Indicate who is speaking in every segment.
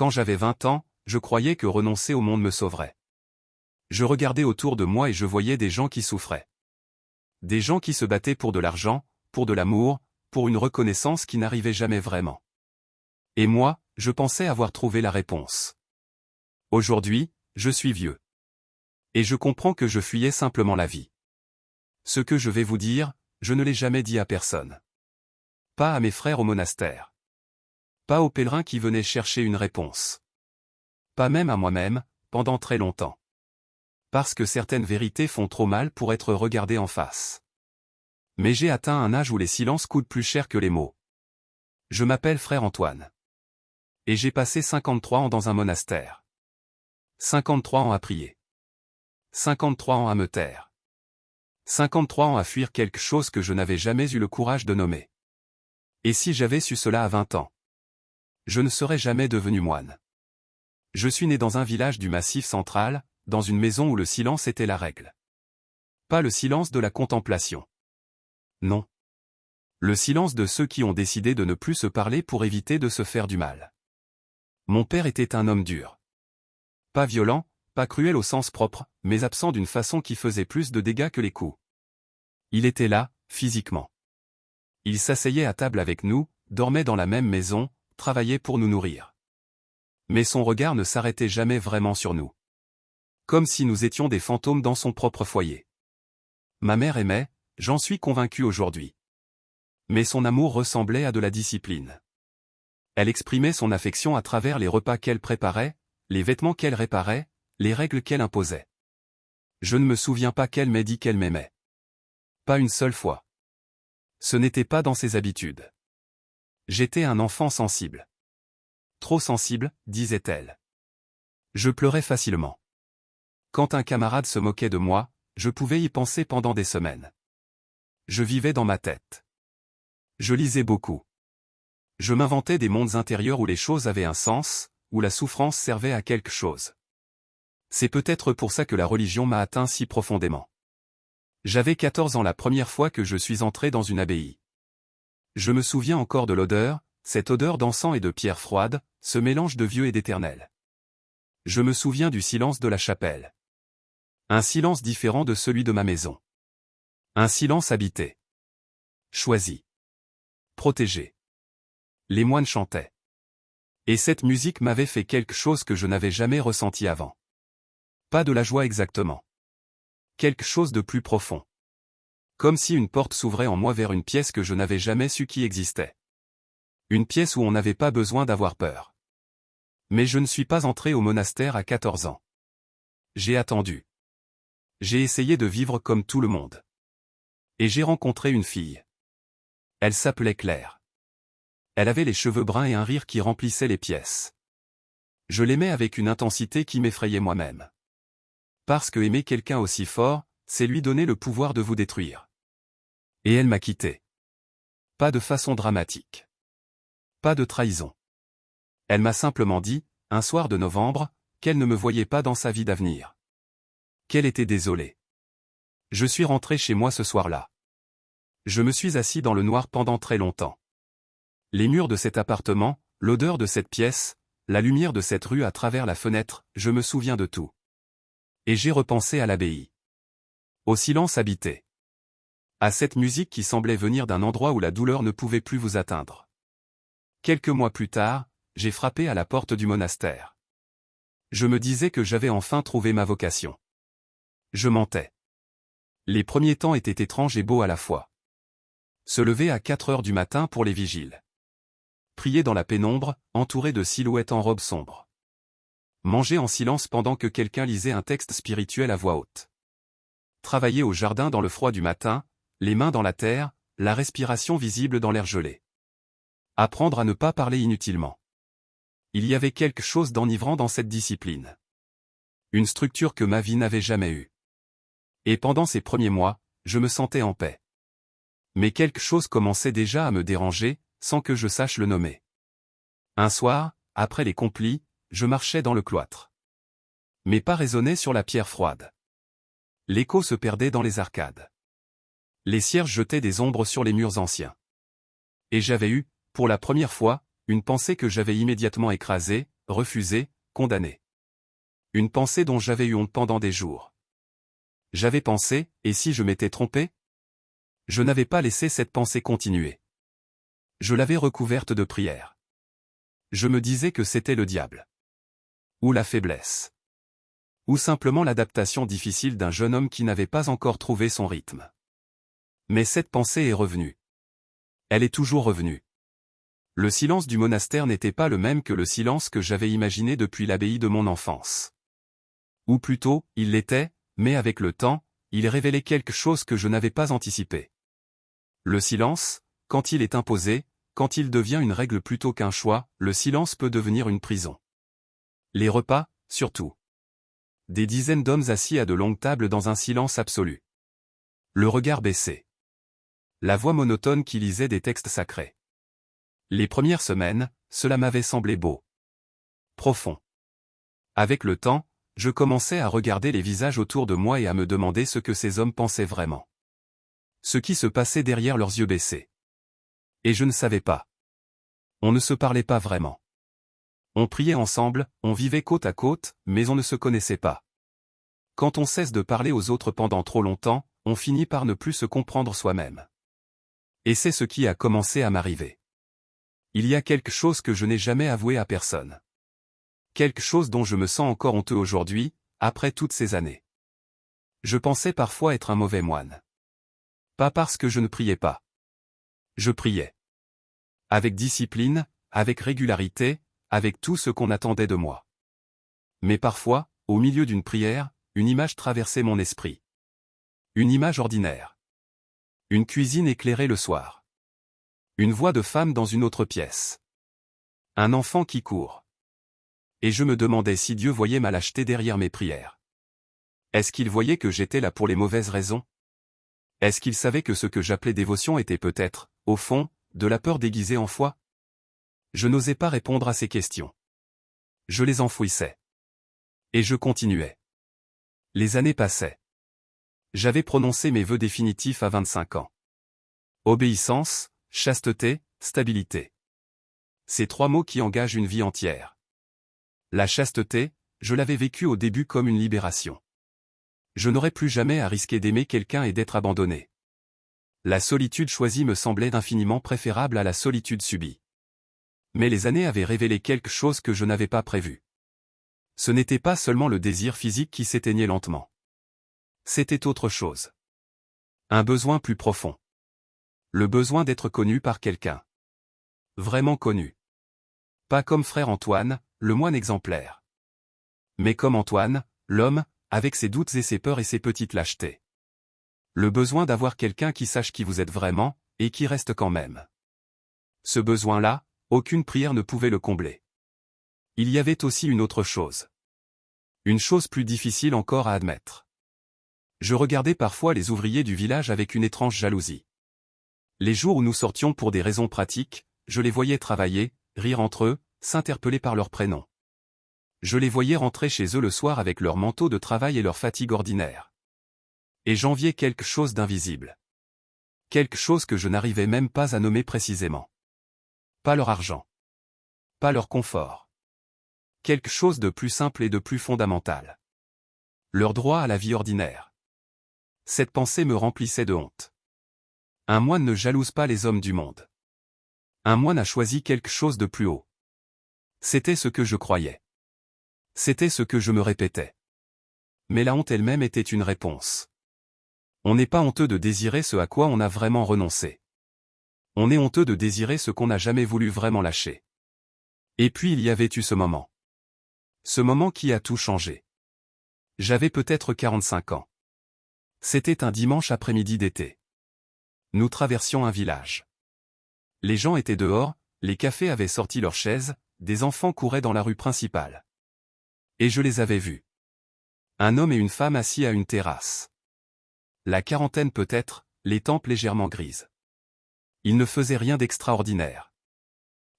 Speaker 1: Quand j'avais 20 ans, je croyais que renoncer au monde me sauverait. Je regardais autour de moi et je voyais des gens qui souffraient. Des gens qui se battaient pour de l'argent, pour de l'amour, pour une reconnaissance qui n'arrivait jamais vraiment. Et moi, je pensais avoir trouvé la réponse. Aujourd'hui, je suis vieux. Et je comprends que je fuyais simplement la vie. Ce que je vais vous dire, je ne l'ai jamais dit à personne. Pas à mes frères au monastère. Pas aux pèlerins qui venaient chercher une réponse. Pas même à moi-même, pendant très longtemps. Parce que certaines vérités font trop mal pour être regardées en face. Mais j'ai atteint un âge où les silences coûtent plus cher que les mots. Je m'appelle frère Antoine. Et j'ai passé 53 ans dans un monastère. 53 ans à prier. 53 ans à me taire. 53 ans à fuir quelque chose que je n'avais jamais eu le courage de nommer. Et si j'avais su cela à 20 ans? Je ne serais jamais devenu moine. Je suis né dans un village du Massif central, dans une maison où le silence était la règle. Pas le silence de la contemplation. Non. Le silence de ceux qui ont décidé de ne plus se parler pour éviter de se faire du mal. Mon père était un homme dur. Pas violent, pas cruel au sens propre, mais absent d'une façon qui faisait plus de dégâts que les coups. Il était là, physiquement. Il s'asseyait à table avec nous, dormait dans la même maison, travaillait pour nous nourrir. Mais son regard ne s'arrêtait jamais vraiment sur nous. Comme si nous étions des fantômes dans son propre foyer. Ma mère aimait, j'en suis convaincu aujourd'hui. Mais son amour ressemblait à de la discipline. Elle exprimait son affection à travers les repas qu'elle préparait, les vêtements qu'elle réparait, les règles qu'elle imposait. Je ne me souviens pas qu'elle m'ait dit qu'elle m'aimait. Pas une seule fois. Ce n'était pas dans ses habitudes. J'étais un enfant sensible. Trop sensible, disait-elle. Je pleurais facilement. Quand un camarade se moquait de moi, je pouvais y penser pendant des semaines. Je vivais dans ma tête. Je lisais beaucoup. Je m'inventais des mondes intérieurs où les choses avaient un sens, où la souffrance servait à quelque chose. C'est peut-être pour ça que la religion m'a atteint si profondément. J'avais 14 ans la première fois que je suis entré dans une abbaye. Je me souviens encore de l'odeur, cette odeur d'encens et de pierre froide, ce mélange de vieux et d'éternel. Je me souviens du silence de la chapelle. Un silence différent de celui de ma maison. Un silence habité. Choisi. Protégé. Les moines chantaient. Et cette musique m'avait fait quelque chose que je n'avais jamais ressenti avant. Pas de la joie exactement. Quelque chose de plus profond. Comme si une porte s'ouvrait en moi vers une pièce que je n'avais jamais su qui existait. Une pièce où on n'avait pas besoin d'avoir peur. Mais je ne suis pas entré au monastère à 14 ans. J'ai attendu. J'ai essayé de vivre comme tout le monde. Et j'ai rencontré une fille. Elle s'appelait Claire. Elle avait les cheveux bruns et un rire qui remplissait les pièces. Je l'aimais avec une intensité qui m'effrayait moi-même. Parce que aimer quelqu'un aussi fort, c'est lui donner le pouvoir de vous détruire. Et elle m'a quitté. Pas de façon dramatique. Pas de trahison. Elle m'a simplement dit, un soir de novembre, qu'elle ne me voyait pas dans sa vie d'avenir. Qu'elle était désolée. Je suis rentré chez moi ce soir-là. Je me suis assis dans le noir pendant très longtemps. Les murs de cet appartement, l'odeur de cette pièce, la lumière de cette rue à travers la fenêtre, je me souviens de tout. Et j'ai repensé à l'abbaye. Au silence habité. À cette musique qui semblait venir d'un endroit où la douleur ne pouvait plus vous atteindre. Quelques mois plus tard, j'ai frappé à la porte du monastère. Je me disais que j'avais enfin trouvé ma vocation. Je mentais. Les premiers temps étaient étranges et beaux à la fois. Se lever à 4 heures du matin pour les vigiles. Prier dans la pénombre, entouré de silhouettes en robe sombre. Manger en silence pendant que quelqu'un lisait un texte spirituel à voix haute. Travailler au jardin dans le froid du matin, les mains dans la terre, la respiration visible dans l'air gelé. Apprendre à ne pas parler inutilement. Il y avait quelque chose d'enivrant dans cette discipline. Une structure que ma vie n'avait jamais eue. Et pendant ces premiers mois, je me sentais en paix. Mais quelque chose commençait déjà à me déranger, sans que je sache le nommer. Un soir, après les complis, je marchais dans le cloître. Mes pas résonnaient sur la pierre froide. L'écho se perdait dans les arcades. Les cierges jetaient des ombres sur les murs anciens. Et j'avais eu, pour la première fois, une pensée que j'avais immédiatement écrasée, refusé, condamné. Une pensée dont j'avais eu honte pendant des jours. J'avais pensé, et si je m'étais trompé? Je n'avais pas laissé cette pensée continuer. Je l'avais recouverte de prières. Je me disais que c'était le diable. Ou la faiblesse. Ou simplement l'adaptation difficile d'un jeune homme qui n'avait pas encore trouvé son rythme. Mais cette pensée est revenue. Elle est toujours revenue. Le silence du monastère n'était pas le même que le silence que j'avais imaginé depuis l'abbaye de mon enfance. Ou plutôt, il l'était, mais avec le temps, il révélait quelque chose que je n'avais pas anticipé. Le silence, quand il est imposé, quand il devient une règle plutôt qu'un choix, le silence peut devenir une prison. Les repas, surtout. Des dizaines d'hommes assis à de longues tables dans un silence absolu. Le regard baissé. La voix monotone qui lisait des textes sacrés. Les premières semaines, cela m'avait semblé beau. Profond. Avec le temps, je commençais à regarder les visages autour de moi et à me demander ce que ces hommes pensaient vraiment. Ce qui se passait derrière leurs yeux baissés. Et je ne savais pas. On ne se parlait pas vraiment. On priait ensemble, on vivait côte à côte, mais on ne se connaissait pas. Quand on cesse de parler aux autres pendant trop longtemps, on finit par ne plus se comprendre soi-même. Et c'est ce qui a commencé à m'arriver. Il y a quelque chose que je n'ai jamais avoué à personne. Quelque chose dont je me sens encore honteux aujourd'hui, après toutes ces années. Je pensais parfois être un mauvais moine. Pas parce que je ne priais pas. Je priais. Avec discipline, avec régularité, avec tout ce qu'on attendait de moi. Mais parfois, au milieu d'une prière, une image traversait mon esprit. Une image ordinaire. Une cuisine éclairée le soir. Une voix de femme dans une autre pièce. Un enfant qui court. Et je me demandais si Dieu voyait ma lâcheté derrière mes prières. Est-ce qu'il voyait que j'étais là pour les mauvaises raisons? Est-ce qu'il savait que ce que j'appelais dévotion était peut-être, au fond, de la peur déguisée en foi? Je n'osais pas répondre à ces questions. Je les enfouissais. Et je continuais. Les années passaient. J'avais prononcé mes vœux définitifs à 25 ans. Obéissance, chasteté, stabilité. Ces trois mots qui engagent une vie entière. La chasteté, je l'avais vécue au début comme une libération. Je n'aurais plus jamais à risquer d'aimer quelqu'un et d'être abandonné. La solitude choisie me semblait infiniment préférable à la solitude subie. Mais les années avaient révélé quelque chose que je n'avais pas prévu. Ce n'était pas seulement le désir physique qui s'éteignait lentement. C'était autre chose. Un besoin plus profond. Le besoin d'être connu par quelqu'un. Vraiment connu. Pas comme frère Antoine, le moine exemplaire. Mais comme Antoine, l'homme, avec ses doutes et ses peurs et ses petites lâchetés. Le besoin d'avoir quelqu'un qui sache qui vous êtes vraiment, et qui reste quand même. Ce besoin-là, aucune prière ne pouvait le combler. Il y avait aussi une autre chose. Une chose plus difficile encore à admettre. Je regardais parfois les ouvriers du village avec une étrange jalousie. Les jours où nous sortions pour des raisons pratiques, je les voyais travailler, rire entre eux, s'interpeller par leurs prénoms. Je les voyais rentrer chez eux le soir avec leur manteau de travail et leur fatigue ordinaire. Et j'enviais quelque chose d'invisible. Quelque chose que je n'arrivais même pas à nommer précisément. Pas leur argent. Pas leur confort. Quelque chose de plus simple et de plus fondamental. Leur droit à la vie ordinaire. Cette pensée me remplissait de honte. Un moine ne jalouse pas les hommes du monde. Un moine a choisi quelque chose de plus haut. C'était ce que je croyais. C'était ce que je me répétais. Mais la honte elle-même était une réponse. On n'est pas honteux de désirer ce à quoi on a vraiment renoncé. On est honteux de désirer ce qu'on n'a jamais voulu vraiment lâcher. Et puis il y avait eu ce moment. Ce moment qui a tout changé. J'avais peut-être 45 ans. C'était un dimanche après-midi d'été. Nous traversions un village. Les gens étaient dehors, les cafés avaient sorti leurs chaises, des enfants couraient dans la rue principale. Et je les avais vus. Un homme et une femme assis à une terrasse. La quarantaine peut-être, les tempes légèrement grises. Ils ne faisaient rien d'extraordinaire.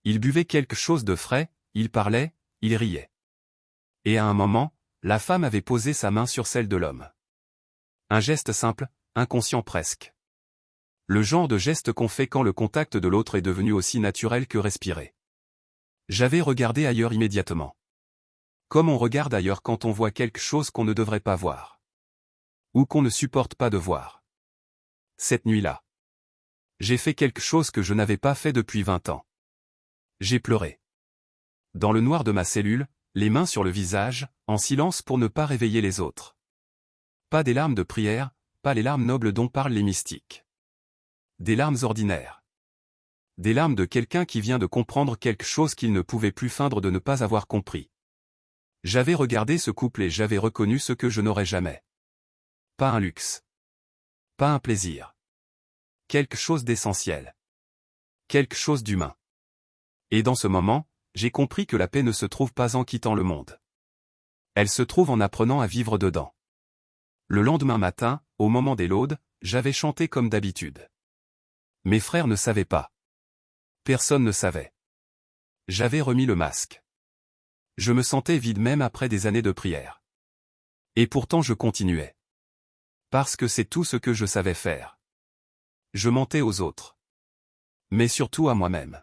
Speaker 1: Ils buvaient quelque chose de frais, ils parlaient, ils riaient. Et à un moment, la femme avait posé sa main sur celle de l'homme. Un geste simple, inconscient presque. Le genre de geste qu'on fait quand le contact de l'autre est devenu aussi naturel que respirer. J'avais regardé ailleurs immédiatement. Comme on regarde ailleurs quand on voit quelque chose qu'on ne devrait pas voir. Ou qu'on ne supporte pas de voir. Cette nuit-là. J'ai fait quelque chose que je n'avais pas fait depuis 20 ans. J'ai pleuré. Dans le noir de ma cellule, les mains sur le visage, en silence pour ne pas réveiller les autres. Pas des larmes de prière, pas les larmes nobles dont parlent les mystiques. Des larmes ordinaires. Des larmes de quelqu'un qui vient de comprendre quelque chose qu'il ne pouvait plus feindre de ne pas avoir compris. J'avais regardé ce couple et j'avais reconnu ce que je n'aurais jamais. Pas un luxe. Pas un plaisir. Quelque chose d'essentiel. Quelque chose d'humain. Et dans ce moment, j'ai compris que la paix ne se trouve pas en quittant le monde. Elle se trouve en apprenant à vivre dedans. Le lendemain matin, au moment des laudes, j'avais chanté comme d'habitude. Mes frères ne savaient pas. Personne ne savait. J'avais remis le masque. Je me sentais vide même après des années de prière. Et pourtant je continuais. Parce que c'est tout ce que je savais faire. Je mentais aux autres. Mais surtout à moi-même.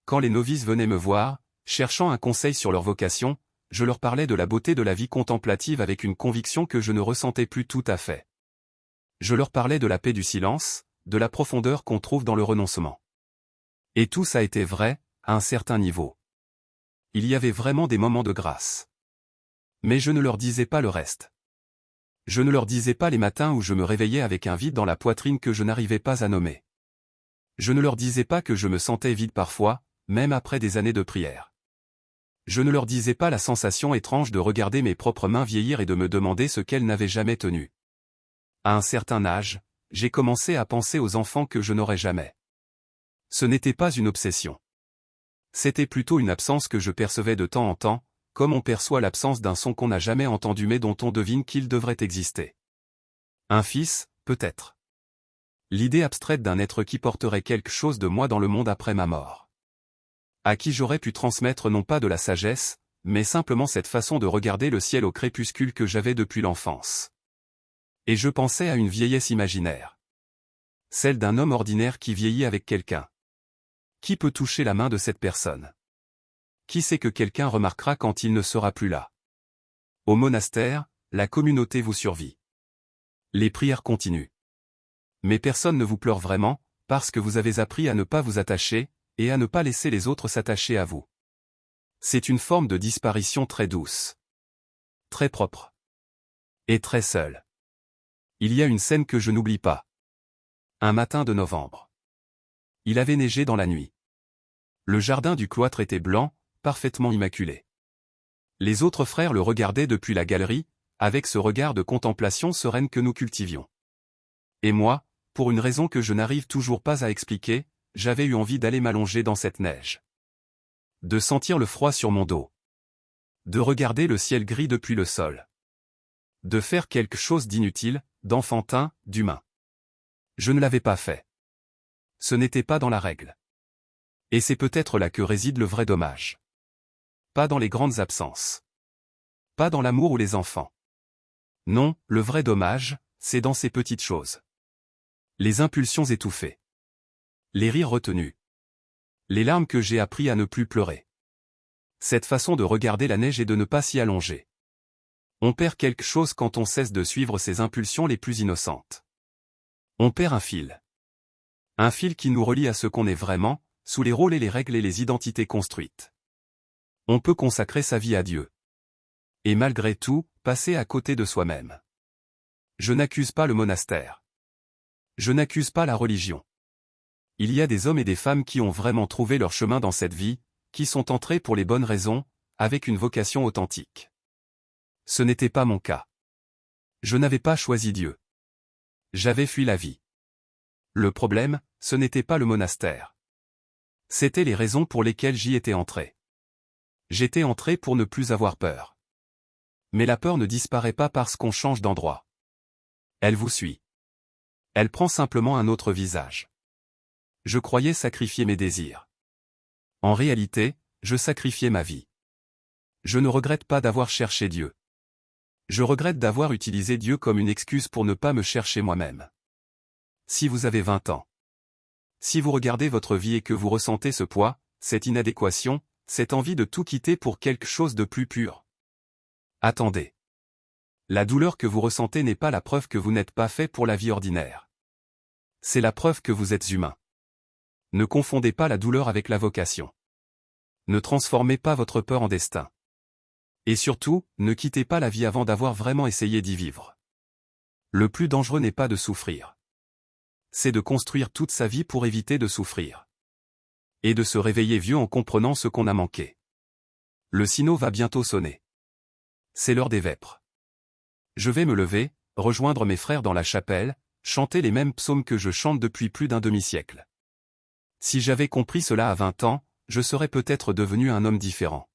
Speaker 1: Quand les novices venaient me voir, cherchant un conseil sur leur vocation, je leur parlais de la beauté de la vie contemplative avec une conviction que je ne ressentais plus tout à fait. Je leur parlais de la paix du silence, de la profondeur qu'on trouve dans le renoncement. Et tout ça était vrai, à un certain niveau. Il y avait vraiment des moments de grâce. Mais je ne leur disais pas le reste. Je ne leur disais pas les matins où je me réveillais avec un vide dans la poitrine que je n'arrivais pas à nommer. Je ne leur disais pas que je me sentais vide parfois, même après des années de prière. Je ne leur disais pas la sensation étrange de regarder mes propres mains vieillir et de me demander ce qu'elles n'avaient jamais tenu. À un certain âge, j'ai commencé à penser aux enfants que je n'aurais jamais. Ce n'était pas une obsession. C'était plutôt une absence que je percevais de temps en temps, comme on perçoit l'absence d'un son qu'on n'a jamais entendu mais dont on devine qu'il devrait exister. Un fils, peut-être. L'idée abstraite d'un être qui porterait quelque chose de moi dans le monde après ma mort. À qui j'aurais pu transmettre non pas de la sagesse, mais simplement cette façon de regarder le ciel au crépuscule que j'avais depuis l'enfance. Et je pensais à une vieillesse imaginaire. Celle d'un homme ordinaire qui vieillit avec quelqu'un. Qui peut toucher la main de cette personne? Qui sait que quelqu'un remarquera quand il ne sera plus là? Au monastère, la communauté vous survit. Les prières continuent. Mais personne ne vous pleure vraiment, parce que vous avez appris à ne pas vous attacher, et à ne pas laisser les autres s'attacher à vous. C'est une forme de disparition très douce. Très propre. Et très seule. Il y a une scène que je n'oublie pas. Un matin de novembre. Il avait neigé dans la nuit. Le jardin du cloître était blanc, parfaitement immaculé. Les autres frères le regardaient depuis la galerie, avec ce regard de contemplation sereine que nous cultivions. Et moi, pour une raison que je n'arrive toujours pas à expliquer, j'avais eu envie d'aller m'allonger dans cette neige. De sentir le froid sur mon dos. De regarder le ciel gris depuis le sol. De faire quelque chose d'inutile, d'enfantin, d'humain. Je ne l'avais pas fait. Ce n'était pas dans la règle. Et c'est peut-être là que réside le vrai dommage. Pas dans les grandes absences. Pas dans l'amour ou les enfants. Non, le vrai dommage, c'est dans ces petites choses. Les impulsions étouffées. Les rires retenus. Les larmes que j'ai appris à ne plus pleurer. Cette façon de regarder la neige et de ne pas s'y allonger. On perd quelque chose quand on cesse de suivre ses impulsions les plus innocentes. On perd un fil. Un fil qui nous relie à ce qu'on est vraiment, sous les rôles et les règles et les identités construites. On peut consacrer sa vie à Dieu. Et malgré tout, passer à côté de soi-même. Je n'accuse pas le monastère. Je n'accuse pas la religion. Il y a des hommes et des femmes qui ont vraiment trouvé leur chemin dans cette vie, qui sont entrés pour les bonnes raisons, avec une vocation authentique. Ce n'était pas mon cas. Je n'avais pas choisi Dieu. J'avais fui la vie. Le problème, ce n'était pas le monastère. C'étaient les raisons pour lesquelles j'y étais entré. J'étais entré pour ne plus avoir peur. Mais la peur ne disparaît pas parce qu'on change d'endroit. Elle vous suit. Elle prend simplement un autre visage. Je croyais sacrifier mes désirs. En réalité, je sacrifiais ma vie. Je ne regrette pas d'avoir cherché Dieu. Je regrette d'avoir utilisé Dieu comme une excuse pour ne pas me chercher moi-même. Si vous avez 20 ans. Si vous regardez votre vie et que vous ressentez ce poids, cette inadéquation, cette envie de tout quitter pour quelque chose de plus pur, Attendez. La douleur que vous ressentez n'est pas la preuve que vous n'êtes pas fait pour la vie ordinaire. C'est la preuve que vous êtes humain. Ne confondez pas la douleur avec la vocation. Ne transformez pas votre peur en destin. Et surtout, ne quittez pas la vie avant d'avoir vraiment essayé d'y vivre. Le plus dangereux n'est pas de souffrir. C'est de construire toute sa vie pour éviter de souffrir. Et de se réveiller vieux en comprenant ce qu'on a manqué. Le sino va bientôt sonner. C'est l'heure des vêpres. Je vais me lever, rejoindre mes frères dans la chapelle, chanter les mêmes psaumes que je chante depuis plus d'un demi-siècle. Si j'avais compris cela à 20 ans, je serais peut-être devenu un homme différent.